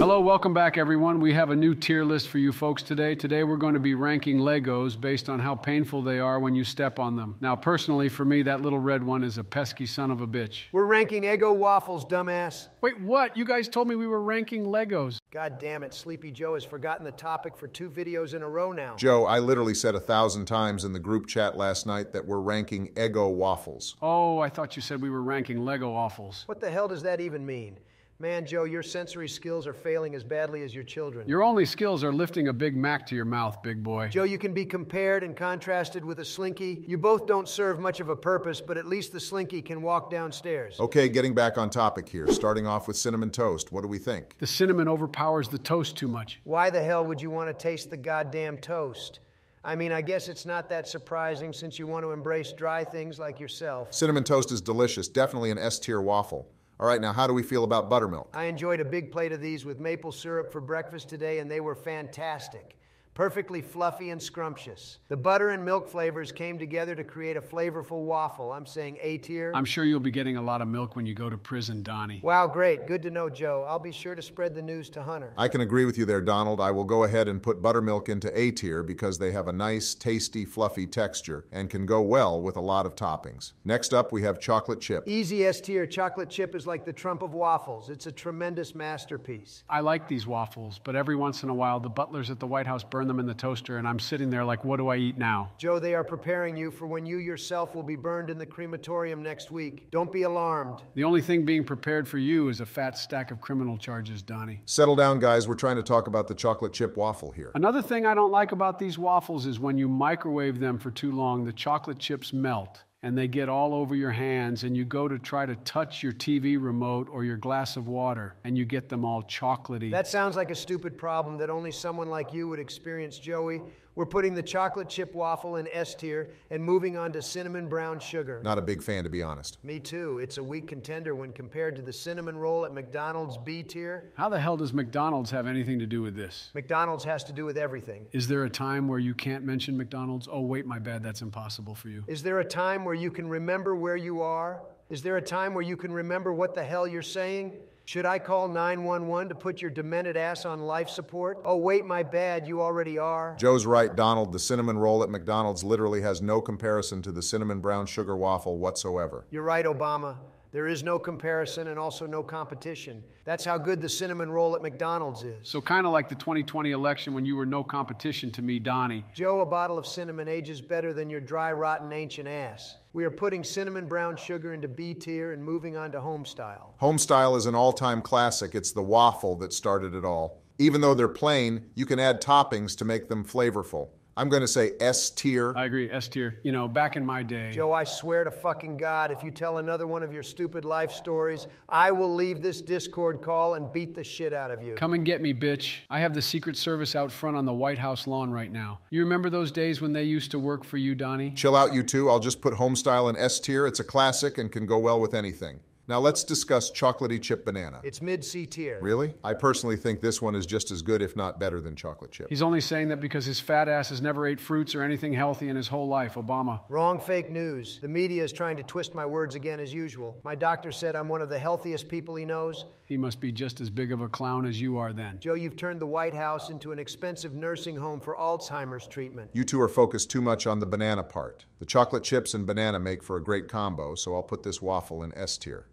Hello, welcome back everyone. We have a new tier list for you folks today. Today we're going to be ranking Legos based on how painful they are when you step on them. Now personally for me, that little red one is a pesky son of a bitch. We're ranking Eggo Waffles, dumbass. Wait, what? You guys told me we were ranking Legos. God damn it, Sleepy Joe has forgotten the topic for 2 videos in a row now. Joe, I literally said 1,000 times in the group chat last night that we're ranking Eggo Waffles. Oh, I thought you said we were ranking Lego Waffles. What the hell does that even mean? Man, Joe, your sensory skills are failing as badly as your children. Your only skills are lifting a Big Mac to your mouth, big boy. Joe, you can be compared and contrasted with a Slinky. You both don't serve much of a purpose, but at least the Slinky can walk downstairs. Okay, getting back on topic here. Starting off with cinnamon toast. What do we think? The cinnamon overpowers the toast too much. Why the hell would you want to taste the goddamn toast? I mean, I guess it's not that surprising since you want to embrace dry things like yourself. Cinnamon toast is delicious. Definitely an S-tier waffle. All right, now how do we feel about buttermilk? I enjoyed a big plate of these with maple syrup for breakfast today, and they were fantastic. Perfectly fluffy and scrumptious. The butter and milk flavors came together to create a flavorful waffle. I'm saying A tier. I'm sure you'll be getting a lot of milk when you go to prison, Donnie. Wow, great. Good to know, Joe. I'll be sure to spread the news to Hunter. I can agree with you there, Donald. I will go ahead and put buttermilk into A tier because they have a nice, tasty, fluffy texture and can go well with a lot of toppings. Next up, we have chocolate chip. Easy S tier. Chocolate chip is like the Trump of waffles. It's a tremendous masterpiece. I like these waffles, but every once in a while, the butlers at the White House burn them in the toaster, and I'm sitting there like, what do I eat now? Joe, they are preparing you for when you yourself will be burned in the crematorium next week. Don't be alarmed. The only thing being prepared for you is a fat stack of criminal charges, Donnie. Settle down, guys. We're trying to talk about the chocolate chip waffle here. Another thing I don't like about these waffles is when you microwave them for too long, the chocolate chips melt and they get all over your hands, and you go to try to touch your TV remote or your glass of water, and you get them all chocolatey. That sounds like a stupid problem that only someone like you would experience, Joey. We're putting the chocolate chip waffle in S tier and moving on to cinnamon brown sugar. Not a big fan, to be honest. Me too. It's a weak contender when compared to the cinnamon roll at McDonald's B tier. How the hell does McDonald's have anything to do with this? McDonald's has to do with everything. Is there a time where you can't mention McDonald's? Oh, wait, my bad, that's impossible for you. Is there a time where you can remember where you are? Is there a time where you can remember what the hell you're saying? Should I call 911 to put your demented ass on life support? Oh, wait, my bad, you already are. Joe's right, Donald. The cinnamon roll at McDonald's literally has no comparison to the cinnamon brown sugar waffle whatsoever. You're right, Obama. There is no comparison and also no competition. That's how good the cinnamon roll at McDonald's is. So kind of like the 2020 election when you were no competition to me, Donnie. Joe, a bottle of cinnamon ages better than your dry, rotten, ancient ass. We are putting cinnamon brown sugar into B tier and moving on to Homestyle. Homestyle is an all-time classic. It's the waffle that started it all. Even though they're plain, you can add toppings to make them flavorful. I'm going to say S tier. I agree, S tier. You know, back in my day. Joe, I swear to fucking God, if you tell another one of your stupid life stories, I will leave this Discord call and beat the shit out of you. Come and get me, bitch. I have the Secret Service out front on the White House lawn right now. You remember those days when they used to work for you, Donnie? Chill out, you two. I'll just put Homestyle in S tier. It's a classic and can go well with anything. Now let's discuss chocolatey chip banana. It's mid C tier. Really? I personally think this one is just as good, if not better, than chocolate chip. He's only saying that because his fat ass has never ate fruits or anything healthy in his whole life, Obama. Wrong, fake news. The media is trying to twist my words again as usual. My doctor said I'm one of the healthiest people he knows. He must be just as big of a clown as you are then. Joe, you've turned the White House into an expensive nursing home for Alzheimer's treatment. You two are focused too much on the banana part. The chocolate chips and banana make for a great combo, so I'll put this waffle in S tier.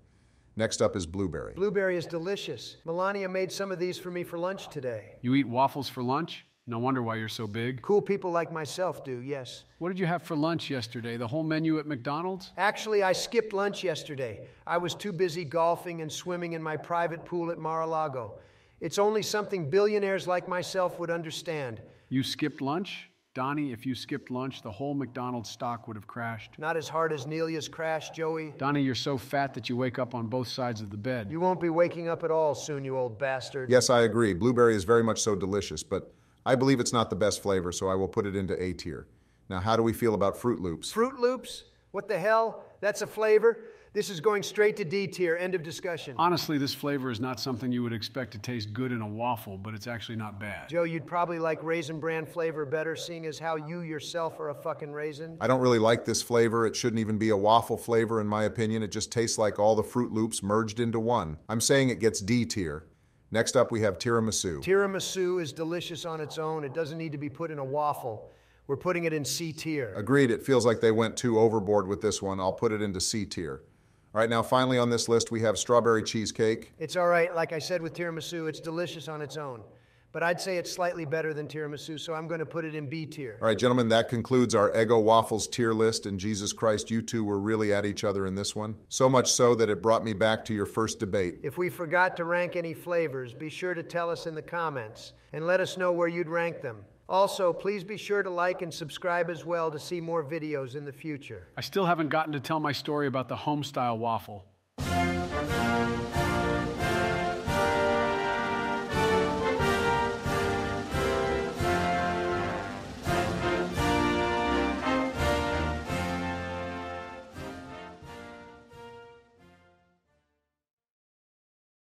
Next up is blueberry. Blueberry is delicious. Melania made some of these for me for lunch today. You eat waffles for lunch? No wonder why you're so big. Cool people like myself do, yes. What did you have for lunch yesterday? The whole menu at McDonald's? Actually, I skipped lunch yesterday. I was too busy golfing and swimming in my private pool at Mar-a-Lago. It's only something billionaires like myself would understand. You skipped lunch? Donnie, if you skipped lunch, the whole McDonald's stock would have crashed. Not as hard as Nelia's crash, Joey. Donnie, you're so fat that you wake up on both sides of the bed. You won't be waking up at all soon, you old bastard. Yes, I agree. Blueberry is very much so delicious, but I believe it's not the best flavor, so I will put it into A tier. Now, how do we feel about Fruit Loops? Fruit Loops? What the hell? That's a flavor? This is going straight to D tier. End of discussion. Honestly, this flavor is not something you would expect to taste good in a waffle, but it's actually not bad. Joe, you'd probably like Raisin Bran flavor better, seeing as how you yourself are a fucking raisin. I don't really like this flavor. It shouldn't even be a waffle flavor, in my opinion. It just tastes like all the Fruit Loops merged into one. I'm saying it gets D tier. Next up, we have tiramisu. Tiramisu is delicious on its own. It doesn't need to be put in a waffle. We're putting it in C tier. Agreed, it feels like they went too overboard with this one. I'll put it into C tier. All right, now finally on this list, we have strawberry cheesecake. It's all right. Like I said with tiramisu, it's delicious on its own. But I'd say it's slightly better than tiramisu, so I'm going to put it in B tier. All right, gentlemen, that concludes our Eggo Waffles tier list, and Jesus Christ, you two were really at each other in this one. So much so that it brought me back to your first debate. If we forgot to rank any flavors, be sure to tell us in the comments and let us know where you'd rank them. Also, please be sure to like and subscribe as well to see more videos in the future. I still haven't gotten to tell my story about the home-style waffle.